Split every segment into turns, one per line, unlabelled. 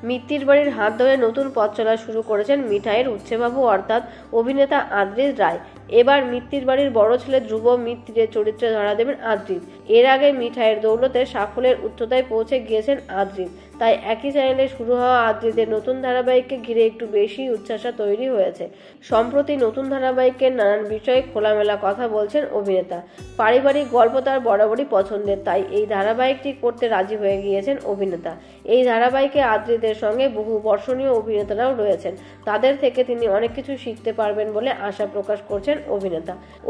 মিত্তির বাড়ির হাত ধরে নতুন পথ চলা শুরু করেছেন মিঠাইয়ের উচ্ছেবাবু অর্থাৎ অভিনেতা আদ্রিত রায়। এবার মিত্তির বাড়ির বড় ছেলে ধ্রুব মিত্তিরের চরিত্রে ধরা দেবেন আদ্রিত। এর আগে মিঠাইয়ের দৌলতে সাফল্যের উচ্চতায় পৌঁছে গিয়েছেন আদ্রিত, তাই একই চ্যানেলে শুরু হওয়া আদ্রিতের নতুন ধারাবাহিককে ঘিরে একটু বেশি উচ্ছ্বাসা তৈরি হয়েছে। সম্প্রতি নতুন ধারাবাহিকের নানান বিষয়ে খোলামেলা কথা বলছেন অভিনেতা। পারিবারিক গল্প তার বরাবরই পছন্দের, তাই এই ধারাবাহিকটি করতে রাজি হয়ে গিয়েছেন অভিনেতা। এই ধারাবাহিকে আদ্রিতের সঙ্গে বহু বর্ষণীয় অভিনেতারাও রয়েছেন, তাদের থেকে তিনি অনেক কিছু শিখতে পারবেন বলে আশা প্রকাশ করছেন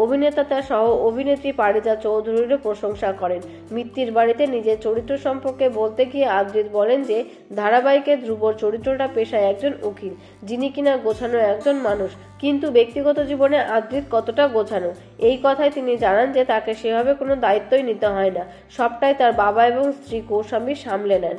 অভিনেতা তার সহ অভিনেত্রী পারিজা চৌধুরীরও প্রশংসা করেন। মিত্তির বাড়িতে নিজের চরিত্র সম্পর্কে বলতে গিয়ে আদ্রিত বলেন যে ধারাবাহিকে ধ্রুবর চরিত্রটা পেশায় একজন উকিল, যিনি কিনা গোছানো একজন মানুষ, কিন্তু ব্যক্তিগত জীবনে আদ্রিত কতটা গোছানো এই কথাই তিনি জানান যে তাকে সেভাবে কোনো দায়িত্বই নিতে হয় না, সবটাই তার বাবা এবং স্ত্রী কৌশাম্বী সামলে নেন।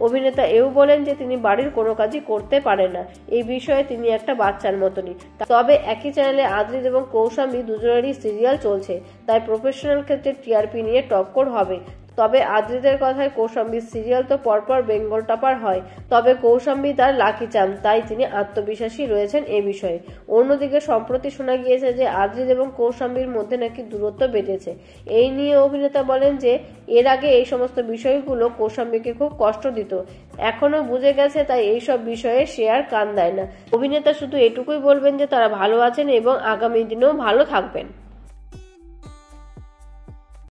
অভিনেতা এও বলেন যে তিনি বাড়ির কোনো কাজই করতে পারেন না, এই বিষয়ে তিনি একটা বাচ্চার মতনই। তবে একই চ্যানেলে আদ্রিত এবং কৌশাম্বী দুজনেরই সিরিয়াল চলছে, তাই প্রফেশনাল ক্ষেত্রে টিআরপি নিয়ে টক্কর হবে। তবে আদ্রিতের কথায় কৌশাম্বীর সিরিয়াল তো পরপর বেঙ্গল টপার হয়, তবে কৌশাম্বী তার লাকি চাম, তাই তিনি আত্মবিশ্বাসী রয়েছেন এ বিষয়ে। অন্যদিকে সম্প্রতি শোনা গিয়েছে যে আদ্রিত এবং কৌশাম্বীর মধ্যে নাকি দূরত্ব বেড়েছে। এই নিয়ে অভিনেতা বলেন যে এর আগে এই সমস্ত বিষয়গুলো কৌশাম্বীকে খুব কষ্ট দিত, এখনো বুঝে গেছে, তাই এইসব বিষয়ে সে আর কান দেয় না। অভিনেতা শুধু এটুকুই বলবেন যে তারা ভালো আছেন এবং আগামী দিনেও ভালো থাকবেন।